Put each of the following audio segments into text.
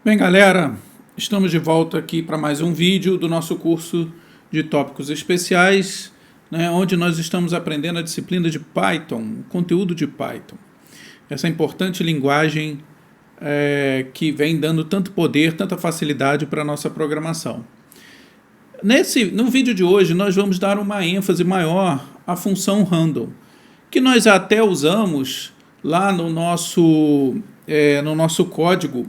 Bem, galera, estamos de volta aqui para mais um vídeo do nosso curso de tópicos especiais, onde nós estamos aprendendo a disciplina de Python, o conteúdo de Python. Essa importante linguagem que vem dando tanto poder, tanta facilidade para a nossa programação. No vídeo de hoje, nós vamos dar uma ênfase maior à função random, que nós até usamos lá no nosso código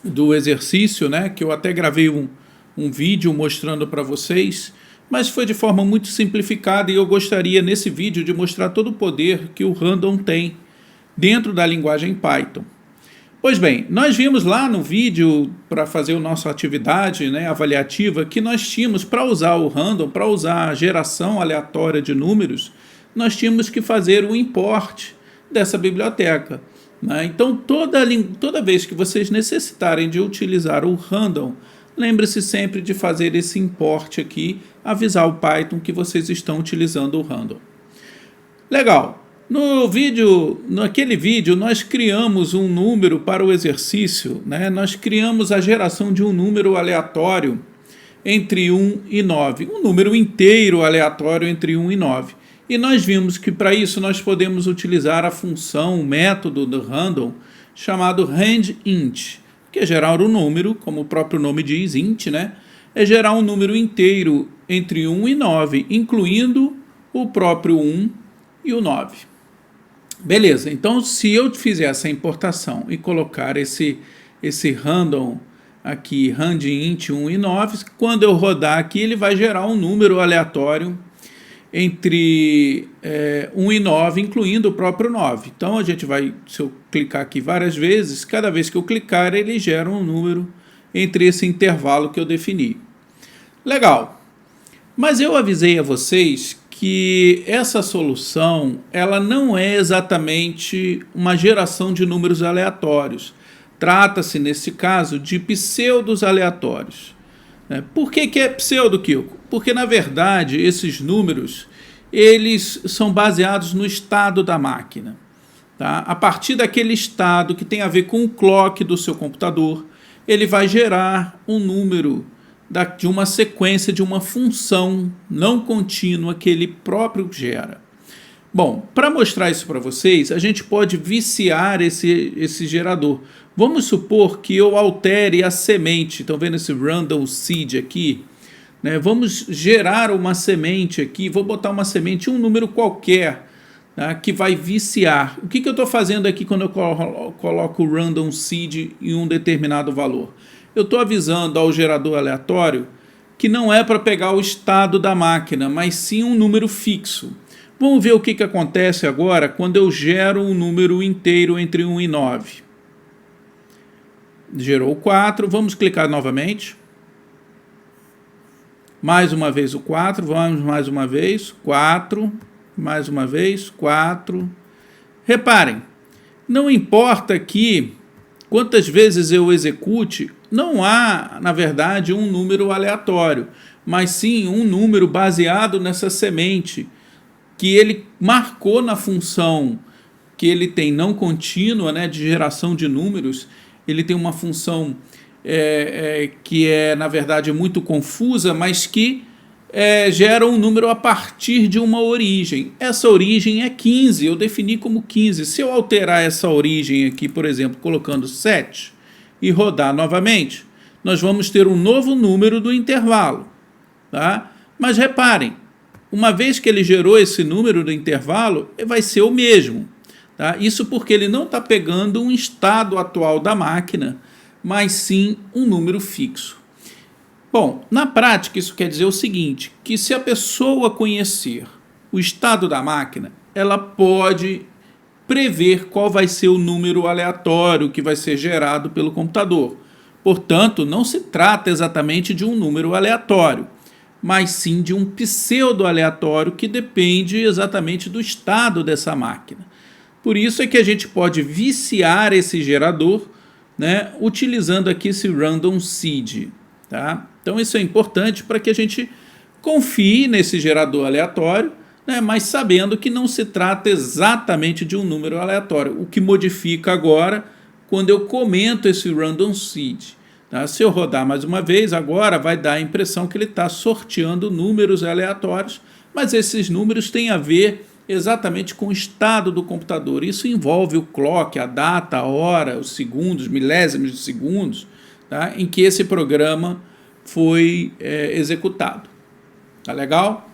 do exercício, que eu até gravei um vídeo mostrando para vocês, mas foi de forma muito simplificada e eu gostaria nesse vídeo de mostrar todo o poder que o random tem dentro da linguagem Python. Pois bem, nós vimos lá no vídeo, para fazer a nossa atividade avaliativa, que nós tínhamos, para usar o random, para usar a geração aleatória de números, nós tínhamos que fazer o import dessa biblioteca. Então, toda vez que vocês necessitarem de utilizar o random, lembre-se sempre de fazer esse import aqui, avisar o Python que vocês estão utilizando o random. Legal! Naquele vídeo, nós criamos um número para o exercício, nós criamos a geração de um número aleatório entre 1 e 9, um número inteiro aleatório entre 1 e 9. E nós vimos que para isso nós podemos utilizar a função, o método do random, chamado rangeInt, que é gerar um número, como o próprio nome diz, int, é gerar um número inteiro entre 1 e 9, incluindo o próprio 1 e o 9. Beleza, então se eu fizer essa importação e colocar esse random aqui, rangeInt 1 e 9, quando eu rodar aqui ele vai gerar um número aleatório entre 1 e 9, incluindo o próprio 9. Então a gente vai, se eu clicar aqui várias vezes, cada vez que eu clicar ele gera um número entre esse intervalo que eu defini. Legal, mas eu avisei a vocês que essa solução ela não é exatamente uma geração de números aleatórios. Trata-se, nesse caso, de pseudos aleatórios. Por que é pseudo, Kiko? Porque, na verdade, esses números eles são baseados no estado da máquina. Tá? A partir daquele estado que tem a ver com o clock do seu computador, ele vai gerar um número de uma sequência, de uma função não contínua que ele próprio gera. Bom, para mostrar isso para vocês, a gente pode viciar esse gerador. Vamos supor que eu altere a semente. Estão vendo esse random seed aqui? Vamos gerar uma semente aqui. Vou botar uma semente, um número qualquer, que vai viciar. O que eu estou fazendo aqui quando eu coloco o random seed em um determinado valor? Eu estou avisando ao gerador aleatório que não é para pegar o estado da máquina, mas sim um número fixo. Vamos ver o que acontece agora quando eu gero um número inteiro entre 1 e 9. Gerou 4, vamos clicar novamente. Mais uma vez o 4, vamos mais uma vez, 4, mais uma vez, 4. Reparem, não importa aqui quantas vezes eu execute, não há, na verdade, um número aleatório, mas sim um número baseado nessa semente que ele marcou na função que ele tem não contínua, de geração de números. Ele tem uma função que é, na verdade, muito confusa, mas que gera um número a partir de uma origem. Essa origem é 15, eu defini como 15. Se eu alterar essa origem aqui, por exemplo, colocando 7 e rodar novamente, nós vamos ter um novo número do intervalo. Tá? Mas reparem, uma vez que ele gerou esse número do intervalo, vai ser o mesmo. Tá? Isso porque ele não está pegando um estado atual da máquina, mas sim um número fixo. Bom, na prática isso quer dizer o seguinte, que se a pessoa conhecer o estado da máquina, ela pode prever qual vai ser o número aleatório que vai ser gerado pelo computador. Portanto, não se trata exatamente de um número aleatório, mas sim de um pseudo aleatório que depende exatamente do estado dessa máquina. Por isso é que a gente pode viciar esse gerador, utilizando aqui esse random seed. Tá? Então isso é importante para que a gente confie nesse gerador aleatório, mas sabendo que não se trata exatamente de um número aleatório. O que modifica agora quando eu comento esse random seed. Tá? Se eu rodar mais uma vez, agora vai dar a impressão que ele está sorteando números aleatórios, mas esses números têm a ver exatamente com o estado do computador. Isso envolve o clock, a data, a hora, os segundos, milésimos de segundos, tá? Em que esse programa foi executado. Tá legal?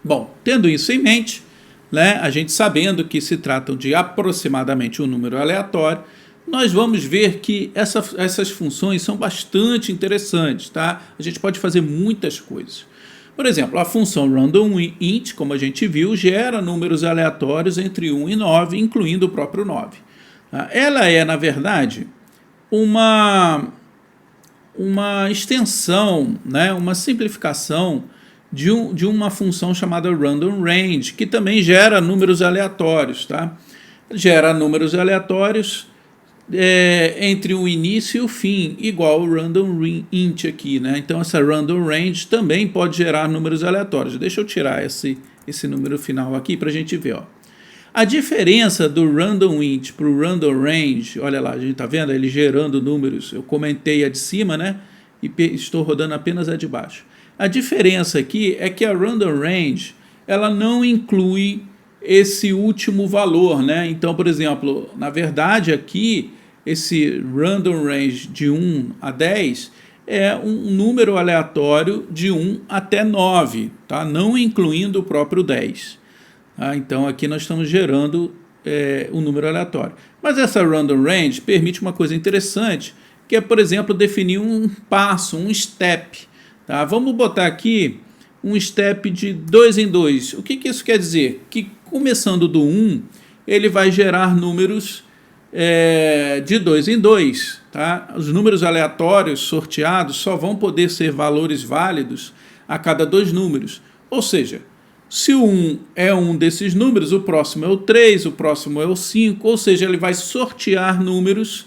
Bom, tendo isso em mente, né, a gente sabendo que se tratam de aproximadamente um número aleatório, nós vamos ver que essas funções são bastante interessantes. Tá? A gente pode fazer muitas coisas. Por exemplo, a função randomInt, como a gente viu, gera números aleatórios entre 1 e 9, incluindo o próprio 9. Ela é, na verdade, uma extensão, né, uma simplificação de uma função chamada random range, que também gera números aleatórios. Tá? Gera números aleatórios entre o início e o fim, igual o random int aqui, né? Então essa random range também pode gerar números aleatórios. Deixa eu tirar esse número final aqui para a gente ver. Ó. A diferença do random int para o random range, olha lá, a gente está vendo ele gerando números. Eu comentei a de cima, né? E estou rodando apenas a de baixo. A diferença aqui é que a random range ela não inclui esse último valor, né? Então, por exemplo, na verdade aqui esse random range de 1 a 10 é um número aleatório de 1 até 9, tá? Não incluindo o próprio 10. Tá? Então aqui nós estamos gerando um número aleatório. Mas essa random range permite uma coisa interessante, que é, por exemplo, definir um passo, um step. Tá? Vamos botar aqui um step de 2 em 2. O que isso quer dizer? Que começando do 1, ele vai gerar números de 2 em 2. Tá? Os números aleatórios sorteados só vão poder ser valores válidos a cada 2 números. Ou seja, se o 1 é um desses números, o próximo é o 3, o próximo é o 5, ou seja, ele vai sortear números,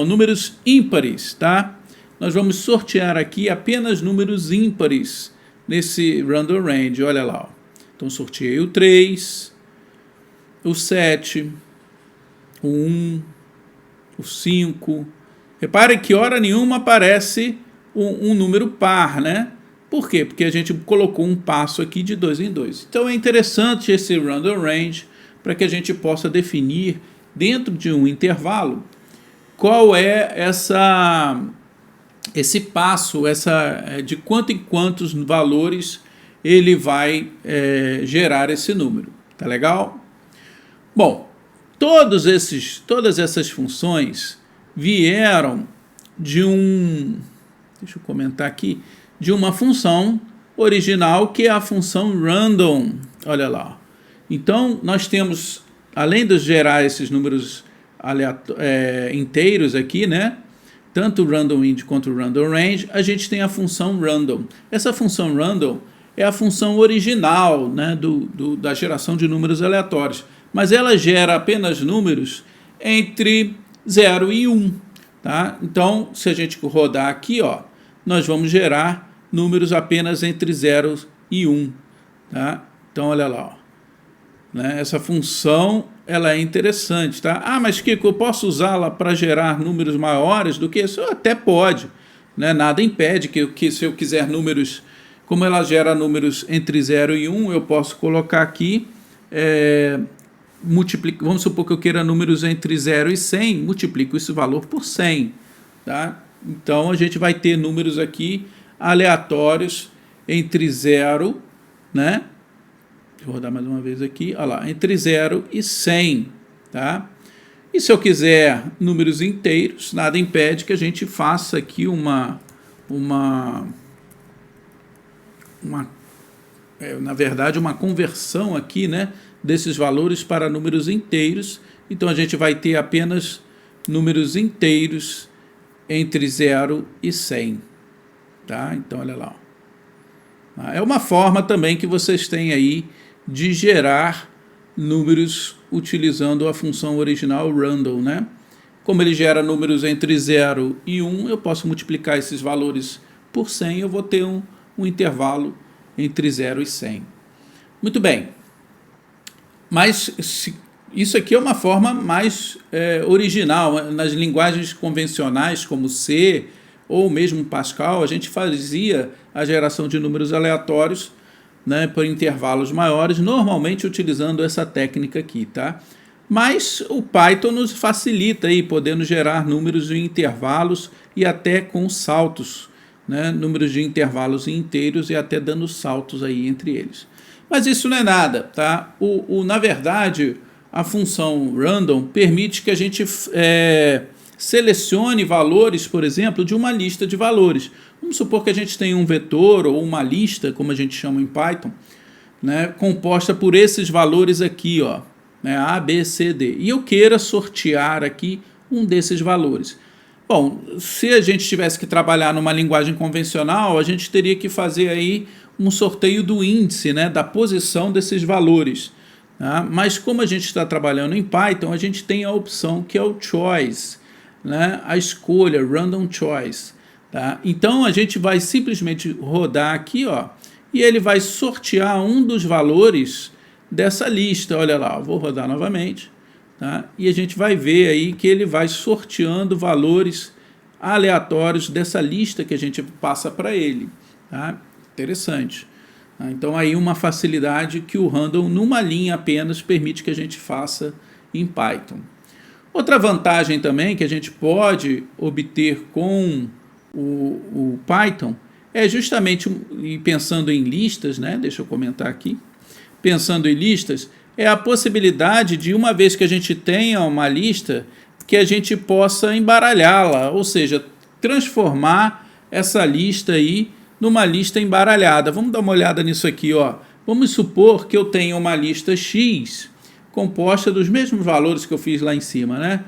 números ímpares. Tá? Nós vamos sortear aqui apenas números ímpares nesse random range. Olha lá. Ó. Então, sorteei o 3, o 7, o 1, o 5. Repare que hora nenhuma aparece um número par, né? Por quê? Porque a gente colocou um passo aqui de 2 em 2. Então é interessante esse random range para que a gente possa definir dentro de um intervalo qual é esse passo, de quanto em quantos valores ele vai gerar esse número. Tá legal? Bom, todas essas funções vieram de deixa eu comentar aqui, de uma função original que é a função random. Olha lá. Então, nós temos, além de gerar esses números inteiros aqui, né? Tanto o random int quanto o random range, a gente tem a função random. Essa função random é a função original, né, da geração de números aleatórios, mas ela gera apenas números entre 0 e 1. Tá? Então, se a gente rodar aqui, ó, nós vamos gerar números apenas entre 0 e 1. Tá? Então, olha lá. Ó. Né? Essa função ela é interessante. Tá? Ah, mas Kiko, eu posso usá-la para gerar números maiores do que isso? Até pode. Né? Nada impede que se eu quiser números, como ela gera números entre 0 e 1, eu posso colocar aqui, vamos supor que eu queira números entre 0 e 100, multiplico esse valor por 100. Tá? Então, a gente vai ter números aqui aleatórios entre 0, né? Deixa eu rodar mais uma vez aqui, olha lá, entre 0 e 100, tá? E se eu quiser números inteiros, nada impede que a gente faça aqui na verdade, uma conversão aqui, né, desses valores para números inteiros. Então, a gente vai ter apenas números inteiros entre 0 e 100. Tá? Então, olha lá. É uma forma também que vocês têm aí de gerar números utilizando a função original random, né? Como ele gera números entre 0 e 1, eu posso multiplicar esses valores por 100, eu vou ter um intervalo entre 0 e 100. Muito bem. Mas Isso aqui é uma forma mais original. Nas linguagens convencionais, como C ou mesmo Pascal, a gente fazia a geração de números aleatórios, né, por intervalos maiores, normalmente utilizando essa técnica aqui, tá? Mas o Python nos facilita aí, podendo gerar números em intervalos e até com saltos, né? Números de intervalos inteiros e até dando saltos aí entre eles. Mas isso não é nada, tá? Na verdade, a função random permite que a gente selecione valores, por exemplo, de uma lista de valores. Vamos supor que a gente tem um vetor ou uma lista, como a gente chama em Python, né, composta por esses valores aqui, ó, né, A, B, C, D. E eu queira sortear aqui um desses valores. Bom, se a gente tivesse que trabalhar numa linguagem convencional, a gente teria que fazer aí um sorteio do índice, né, da posição desses valores. Tá? Mas como a gente está trabalhando em Python, a gente tem a opção que é o choice, né, a escolha, random choice. Tá? Então a gente vai simplesmente rodar aqui, ó, e ele vai sortear um dos valores dessa lista. Olha lá, vou rodar novamente, tá? E a gente vai ver aí que ele vai sorteando valores aleatórios dessa lista que a gente passa para ele. Tá? Interessante. Tá? Então aí uma facilidade que o random numa linha apenas permite que a gente faça em Python. Outra vantagem também que a gente pode obter com o Python é justamente, e pensando em listas, né? Deixa eu comentar aqui, pensando em listas, é a possibilidade de, uma vez que a gente tenha uma lista, que a gente possa embaralhá-la, ou seja, transformar essa lista aí numa lista embaralhada. Vamos dar uma olhada nisso aqui, ó. Vamos supor que eu tenha uma lista X composta dos mesmos valores que eu fiz lá em cima, né?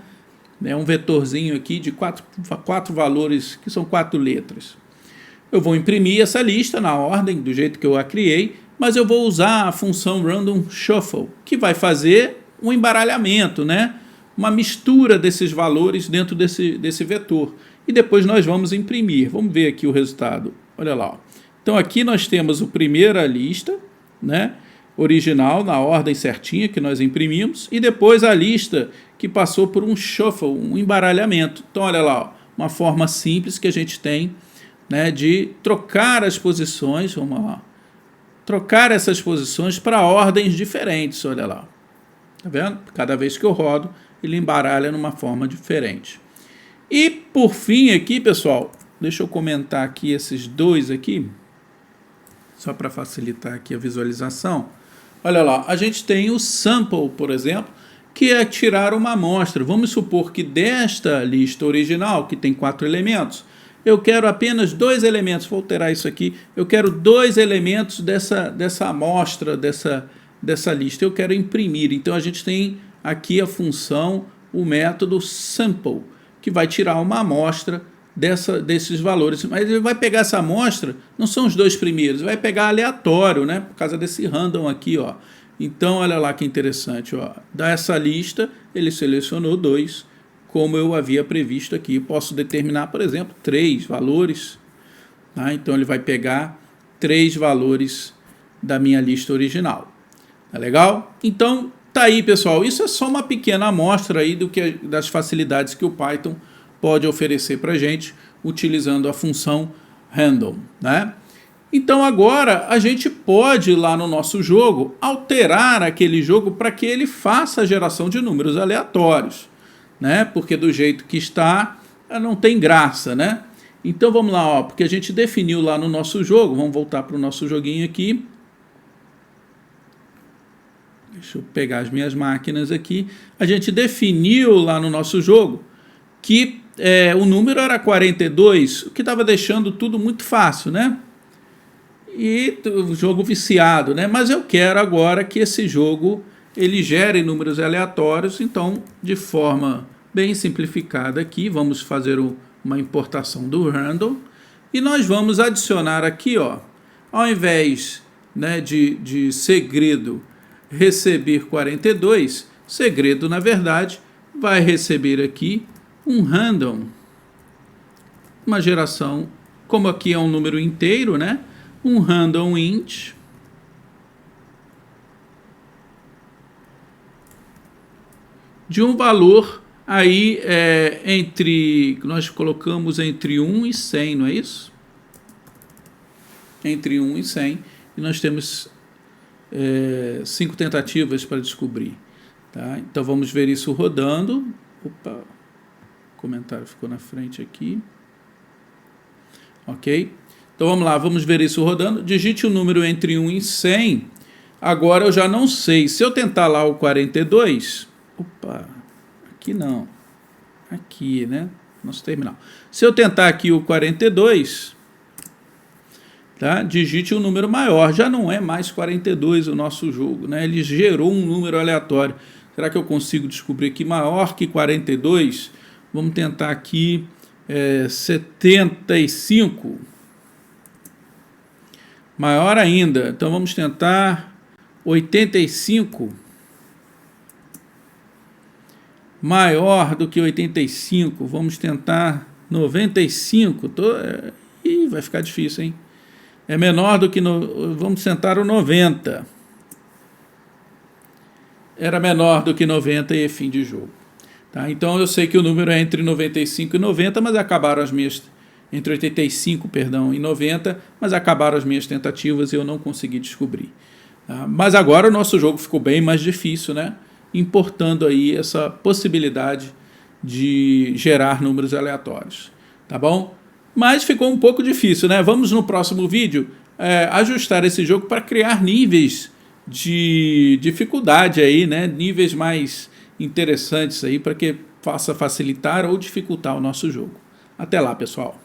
É um vetorzinho aqui de quatro valores, que são 4 letras. Eu vou imprimir essa lista na ordem, do jeito que eu a criei, mas eu vou usar a função random shuffle, que vai fazer um embaralhamento, né? Uma mistura desses valores dentro desse vetor. E depois nós vamos imprimir. Vamos ver aqui o resultado. Olha lá. Ó. Então aqui nós temos a primeira lista, né, original, na ordem certinha que nós imprimimos, e depois a lista que passou por um shuffle, um embaralhamento. Então olha lá, ó, uma forma simples que a gente tem, né, de trocar as posições, vamos lá, trocar essas posições para ordens diferentes, olha lá. Tá vendo? Cada vez que eu rodo, ele embaralha numa forma diferente. E por fim aqui, pessoal, deixa eu comentar aqui esses dois aqui, só para facilitar aqui a visualização. Olha lá, a gente tem o sample, por exemplo, que é tirar uma amostra. Vamos supor que desta lista original, que tem 4 elementos, eu quero apenas 2 elementos, vou alterar isso aqui, eu quero 2 elementos dessa amostra, dessa lista, eu quero imprimir. Então a gente tem aqui a função, o método sample, que vai tirar uma amostra desses valores. Mas ele vai pegar essa amostra, não são os 2 primeiros, vai pegar aleatório, né? Por causa desse random aqui, ó. Então, olha lá que interessante, ó. Dessa lista, ele selecionou 2, como eu havia previsto aqui. Posso determinar, por exemplo, 3 valores. Tá? Então, ele vai pegar 3 valores da minha lista original. Tá legal? Então, tá aí, pessoal. Isso é só uma pequena amostra aí das facilidades que o Python pode oferecer para a gente utilizando a função random, né? Então agora a gente pode ir lá no nosso jogo alterar aquele jogo para que ele faça a geração de números aleatórios, né? Porque do jeito que está não tem graça, né? Então vamos lá, ó, porque a gente definiu lá no nosso jogo, vamos voltar para o nosso joguinho aqui. Deixa eu pegar as minhas máquinas aqui. A gente definiu lá no nosso jogo que o número era 42, o que estava deixando tudo muito fácil, né? E o jogo viciado, né? Mas eu quero agora que esse jogo ele gere números aleatórios, então de forma bem simplificada aqui, vamos fazer uma importação do random e nós vamos adicionar aqui, ó, ao invés, né, de segredo receber 42, segredo na verdade vai receber aqui um random, uma geração, como aqui é um número inteiro, né? Um random int, de um valor aí nós colocamos entre 1 e 100, não é isso? Entre 1 e 100, e nós temos 5 tentativas para descobrir. Tá? Então vamos ver isso rodando. Opa, o comentário ficou na frente aqui. Ok? Então vamos lá, vamos ver isso rodando. Digite o número entre 1 e 100. Agora eu já não sei. Se eu tentar lá o 42... Opa, aqui não. Aqui, né? Nosso terminal. Se eu tentar aqui o 42... Tá? Digite um número maior. Já não é mais 42 o nosso jogo, né? Ele gerou um número aleatório. Será que eu consigo descobrir aqui maior que 42? Vamos tentar aqui 75. Maior ainda. Então vamos tentar 85. Maior do que 85. Vamos tentar 95. Ih, vai ficar difícil, hein? É menor do que... Vamos tentar o 90. Era menor do que 90 e é fim de jogo. Tá? Então eu sei que o número é entre 95 e 90, mas acabaram as minhas... Entre 85, perdão, e 90, mas acabaram as minhas tentativas e eu não consegui descobrir. Tá? Mas agora o nosso jogo ficou bem mais difícil, né? Importando aí essa possibilidade de gerar números aleatórios. Tá bom? Mas ficou um pouco difícil, né? Vamos no próximo vídeo ajustar esse jogo para criar níveis de dificuldade aí, né? Níveis mais interessantes aí para que possa facilitar ou dificultar o nosso jogo. Até lá, pessoal!